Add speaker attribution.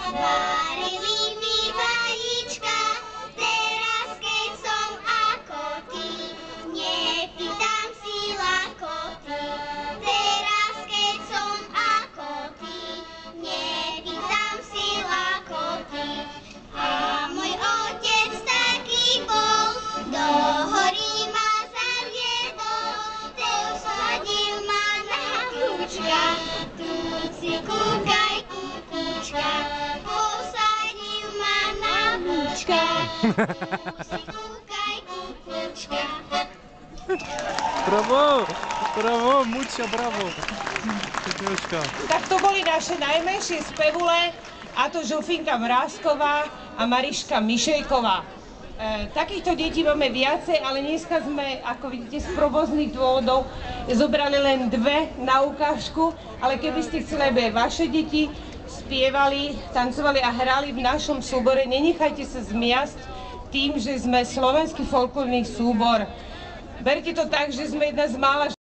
Speaker 1: Varili mi vajíčka, teraz keď som ako ty, nepýtam si lakoty. Teraz keď som ako ty, nepýtam si lakoty. A môj otec taký bol, do hory ma zaviedol, ten sadil ma na kľúčka, tu si kúkaj kúkučka, posadil ma na kľúčka, tu si kúkaj kúkučka.
Speaker 2: Bravo, bravo, Muťa, bravo. Pekňučka.
Speaker 3: Tak to boli naše najmenšie spevule, a to Žofinka Mrázková a Mariška Mišejková. Takýchto detí máme viacej, ale dneska sme, ako vidíte, z provozných dôvodov zobrali len dve na ukážku, ale keby ste chceli, aby vaše deti spievali, tancovali a hrali v našom súbore, nenechajte sa zmiasť tým, že sme slovenský folklórny súbor. Berte to tak, že sme jedna z mála